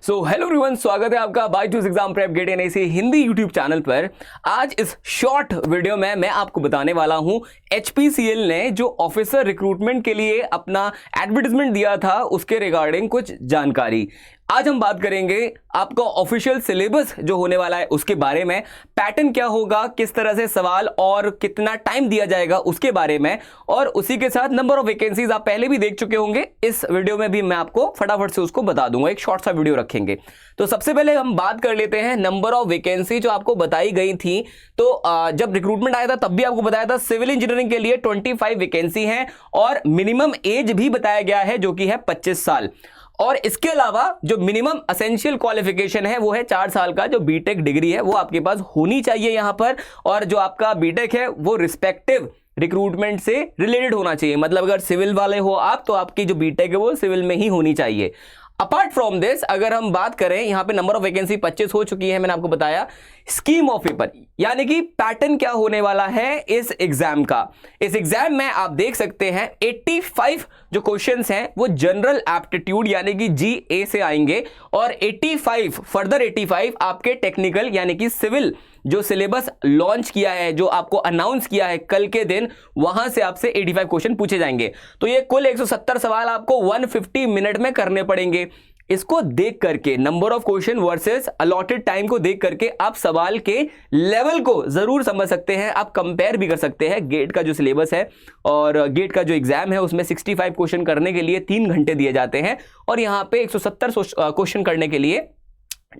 So hello everyone, स्वागत है आपका Byju's exam prep GATE NIC Hindi YouTube channel पर। आज इस शॉर्ट वीडियो में मैं आपको बताने वाला हूं एचपीसीएल ने जो ऑफिसर रिक्रूटमेंट के लिए अपना एडवर्टाइजमेंट दिया था उसके रिगार्डिंग कुछ जानकारी। आज हम बात करेंगे आपका ऑफिशियल सिलेबस जो होने वाला है उसके बारे में, पैटर्न क्या होगा, किस तरह से सवाल और कितना टाइम दिया जाएगा उसके बारे में, और उसी के साथ नंबर ऑफ वैकेंसीज आप पहले भी देख चुके होंगे। इस वीडियो में भी मैं आपको फटाफट से उसको बता दूंगा, एक शॉर्ट सा वीडियो रखेंगे। तो सबसे पहले हम बात कर लेते हैं नंबर ऑफ वैकेंसी जो आपको बताई गई थी। तो जब रिक्रूटमेंट आया था तब भी आपको बताया था सिविल इंजीनियरिंग के लिए 25 वैकेंसी हैं और मिनिमम एज भी बताया गया है जो कि है 25 साल। और इसके अलावा जो मिनिमम एसेंशियल क्वालिफिकेशन है वो है 4 साल का जो बीटेक डिग्री है वो आपके पास होनी चाहिए यहां पर। और जो आपका बीटेक है वो रिस्पेक्टिव रिक्रूटमेंट से रिलेटेड होना चाहिए, मतलब अगर सिविल वाले हो आप तो आपकी जो बीटेक है वो सिविल में ही होनी चाहिए। अपार्ट फ्रॉम दिस अगर हम बात करें, यहां पे नंबर ऑफ वैकेंसी 25 हो चुकी है, मैंने आपको बताया। स्कीम ऑफ पेपर यानी कि पैटर्न क्या होने वाला है इस एग्जाम का। इस एग्जाम में आप देख सकते हैं 85 जो क्वेश्चंस हैं वो जनरल एप्टीट्यूड यानी कि जीए से आएंगे और 85 फर्दर 85 आपके टेक्निकल यानी कि सिविल जो सिलेबस लॉन्च किया है, जो आपको अनाउंस किया है कल के दिन, वहां से आपसे 85 क्वेश्चन पूछे जाएंगे। तो ये कुल 170 सवाल आपको 150 मिनट में करने पड़ेंगे। इसको देख करके number of question versus allotted time को देख करके आप सवाल के लेवल को जरूर समझ सकते हैं, आप कंपेयर भी कर सकते हैं। गेट का जो सिलेबस है और गेट का जो एग्जाम है उसमें 65 क्वेश्चन करने के लिए 3 घंटे दिए जाते हैं और यहां पे 170 क्वेश्चन करने के लिए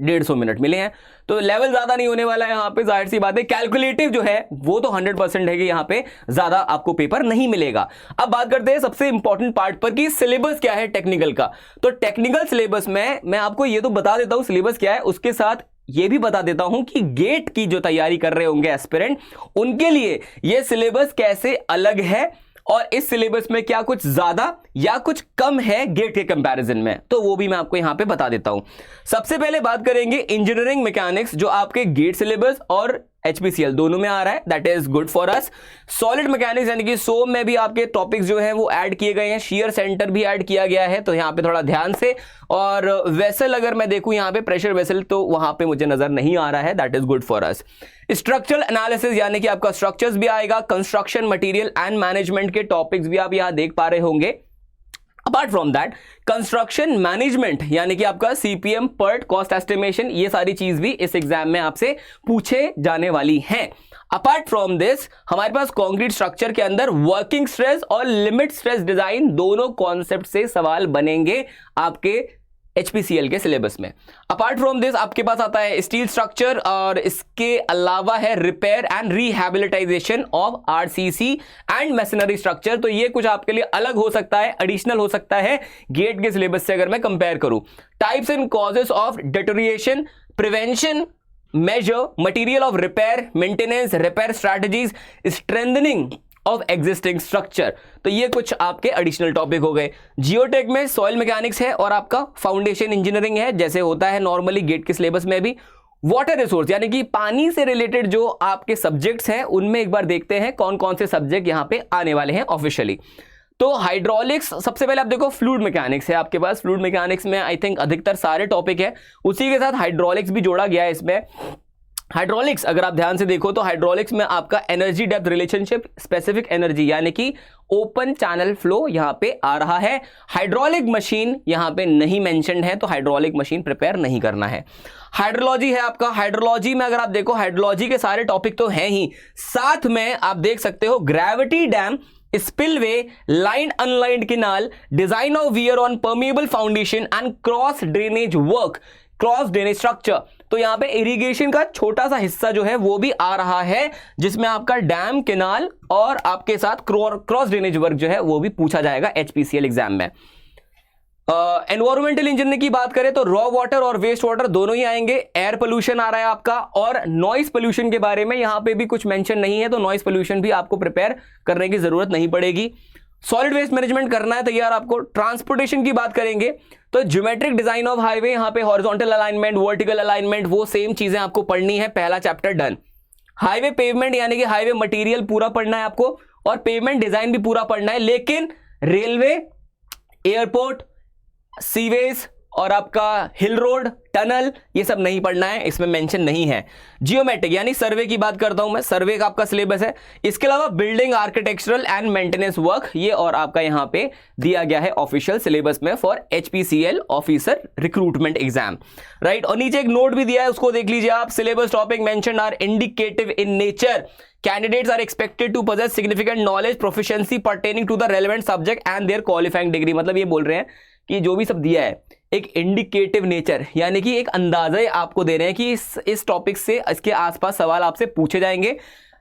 150 मिनट मिले हैं। तो लेवल ज्यादा नहीं होने वाला है यहां पे, जाहिर सी बात है। कैलकुलेटिव जो है वो तो 100% है कि यहां पे ज्यादा आपको पेपर नहीं मिलेगा। अब बात करते हैं सबसे इंपॉर्टेंट पार्ट पर कि सिलेबस क्या है टेक्निकल का। तो टेक्निकल सिलेबस में मैं आपको ये तो बता देता हूं सिलेबस क्या है, उसके साथ ये भी बता देता हूं कि गेट की जो तैयारी कर रहे होंगे एस्पिरेंट उनके लिए ये सिलेबस कैसे अलग है और इस सिलेबस में क्या कुछ ज्यादा या कुछ कम है गेट के कंपैरिजन में, तो वो भी मैं आपको यहां पे बता देता हूं। सबसे पहले बात करेंगे इंजीनियरिंग मैकेनिक्स जो आपके गेट सिलेबस और एचपीसीएल दोनों में आ रहा है, that is good for us. Solid mechanics यानी कि सोम में भी आपके टॉपिक्स जो हैं वो ऐड किए गए हैं, शेयर सेंटर भी ऐड किया गया है, तो यहां पे थोड़ा ध्यान से। और वेसल अगर मैं देखूं यहां पे प्रेशर वेसल तो वहां पे मुझे नजर नहीं आ रहा है, that is good for us. Structural analysis यानी कि आपका स्ट्रक्चर्स भी आएगा, कंस्ट्रक्शन मटेरियल एंड मैनेजमेंट के टॉपिक्स भी आप यहां देख पा रहे होंगे। Apart from that construction management यानी कि आपका सीपीएम पर्ट कॉस्ट एस्टिमेशन, ये सारी चीज भी इस एग्जाम में आपसे पूछे जाने वाली हैं। अपार्ट फ्रॉम दिस हमारे पास कंक्रीट स्ट्रक्चर के अंदर वर्किंग स्ट्रेस और लिमिट स्ट्रेस डिजाइन दोनों कॉन्सेप्ट से सवाल बनेंगे आपके एचपीसीएल के सिलेबस में। अपार्ट फ्रॉम दिस आपके पास आता है स्टील स्ट्रक्चर और इसके अलावा है repair and rehabilitation of RCC and machinery structure. तो ये कुछ आपके लिए अलग हो सकता है, एडिशनल हो सकता है गेट के सिलेबस से अगर मैं कंपेयर करूं। Types and causes of deterioration, prevention measure, material of repair, maintenance, repair strategies, strengthening of existing structure, तो ये कुछ आपके एडिशनल टॉपिक हो गए। जियोटेक में सॉइल मैकेनिक्स है और आपका फाउंडेशन इंजीनियरिंग है जैसे होता है नॉर्मली गेट के सिलेबस में भी। वाटर रिसोर्स यानी कि पानी से रिलेटेड जो आपके सब्जेक्ट्स हैं उनमें एक बार देखते हैं कौन कौन से सब्जेक्ट यहां पे आने वाले हैं ऑफिशियली। तो हाइड्रोलिक्स सबसे पहले आप देखो, फ्लूइड मैकेनिक्स है आपके पास। फ्लूइड मैकेनिक्स में आई थिंक अधिकतर सारे टॉपिक है, उसी के साथ हाइड्रोलिक्स भी जोड़ा गया है इसमें। हाइड्रोलिक्स अगर आप ध्यान से देखो तो हाइड्रोलिक्स में आपका energy depth relationship, specific energy यानी कि ओपन चैनल फ्लो यहां पे आ रहा है। हाइड्रोलिक मशीन यहां पे नहीं मेंशन्ड है तो हाइड्रोलिक मशीन प्रिपेयर नहीं करना है। हाइड्रोलॉजी है आपका, हाइड्रोलॉजी में अगर आप देखो हाइड्रोलॉजी के सारे टॉपिक तो हैं ही, साथ में आप देख सकते हो gravity dam, spillway, line unlined canal, design of wear on permeable foundation and cross drainage work, cross drainage structure. तो यहां पे इरिगेशन का छोटा सा हिस्सा जो है वो भी आ रहा है जिसमें आपका डैम, केनाल और आपके साथ क्रॉस ड्रेनेज वर्क जो है वो भी पूछा जाएगा एचपीसीएल एग्जाम में। एनवायरमेंटल इंजीनियरिंग की बात करें तो रॉ वाटर और वेस्ट वाटर दोनों ही आएंगे। एयर पोल्यूशन आ रहा है आपका और नॉइस पोल्यूशन के बारे में यहां पे भी कुछ मेंशन नहीं है, तो नॉइस पोल्यूशन भी आपको प्रिपेयर करने की जरूरत नहीं पड़ेगी। सॉलिड वेस्ट मैनेजमेंट करना है तैयार आपको। ट्रांसपोर्टेशन की बात करेंगे तो ज्योमेट्रिक डिजाइन ऑफ हाईवे, यहां पे हॉरिजॉन्टल अलाइनमेंट, वर्टिकल अलाइनमेंट, वो सेम चीजें आपको पढ़नी है, पहला चैप्टर डन। हाईवे पेवमेंट यानी कि हाईवे मटेरियल पूरा पढ़ना है आपको और पेवमेंट डिजाइन भी पूरा पढ़ना है, लेकिन रेलवे, एयरपोर्ट, सीवेज, और आपका हिल रोड, टनल, ये सब नहीं पढ़ना है, इसमें मेंशन नहीं है। जियोमेट्रिक यानी सर्वे की बात करता हूं मैं, सर्वे का आपका सिलेबस है। इसके अलावा building, architectural and maintenance work, ये और आपका यहां पे दिया गया है ऑफिशियल सिलेबस में for HPCL officer recruitment exam, right. और नीचे एक नोट भी दिया है, उसको देख लीजिए आप। Syllabus topic mentioned are indicative in nature, candidates are expected to possess significant knowledge, proficiency pertaining to the relevant subject and their qualifying degree. मतलब ये बोल रहे हैं कि जो भी सब दिया है एक इंडिकेटिव नेचर, यानी कि एक अंदाजा आपको दे रहे हैं कि इस टॉपिक से, इसके आसपास सवाल आपसे पूछे जाएंगे।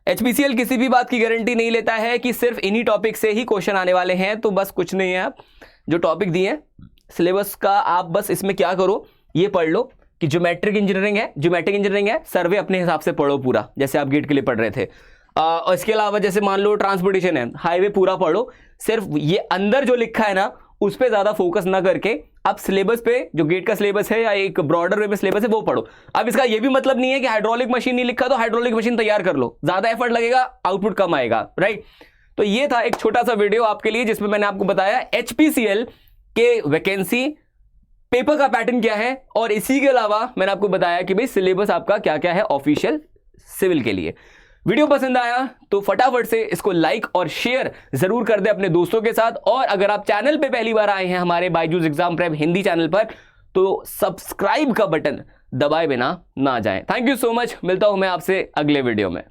HPCL किसी भी बात की गारंटी नहीं लेता है कि सिर्फ इन्हीं टॉपिक से ही क्वेश्चन आने वाले हैं, तो बस कुछ नहीं है। आप जो टॉपिक दिए हैं सिलेबस का, आप बस इसमें क्या करो, ये पढ़ लो कि ज्योमेट्रिक इंजीनियरिंग है, सर्वे अपने हिसाब से पढ़ो पूरा, जैसे आप गेट के लिए पढ़ रहे थे। और इसके अलावा जैसे मान लो ट्रांसपोर्टेशन है, हाईवे पूरा पढ़ो। सिर्फ ये अंदर जो लिखा है ना, उस पर ज्यादा फोकस ना करके आप सिलेबस पे, जो गेट का सिलेबस है या एक ब्रॉडर वे में सिलेबस है, वो पढ़ो। अब इसका ये भी मतलब नहीं है कि हाइड्रोलिक मशीन नहीं लिखा तो हाइड्रोलिक मशीन तैयार कर लो, ज्यादा एफर्ट लगेगा, आउटपुट कम आएगा, राइट। तो ये था एक छोटा सा वीडियो आपके लिए, जिसमें मैंने आपको बताया HPCL के वैकेंसी, पेपर का पैटर्न क्या है, और इसी के अलावा मैंने आपको बताया कि भाई सिलेबस आपका क्या क्या है ऑफिशियल सिविल के लिए। वीडियो पसंद आया तो फटाफट से इसको लाइक और शेयर जरूर कर दे अपने दोस्तों के साथ। और अगर आप चैनल पे पहली बार आए हैं हमारे Byju's exam prep Hindi channel पर, तो सब्सक्राइब का बटन दबाए बिना ना जाएं। थैंक यू सो मच, मिलता हूं मैं आपसे अगले वीडियो में।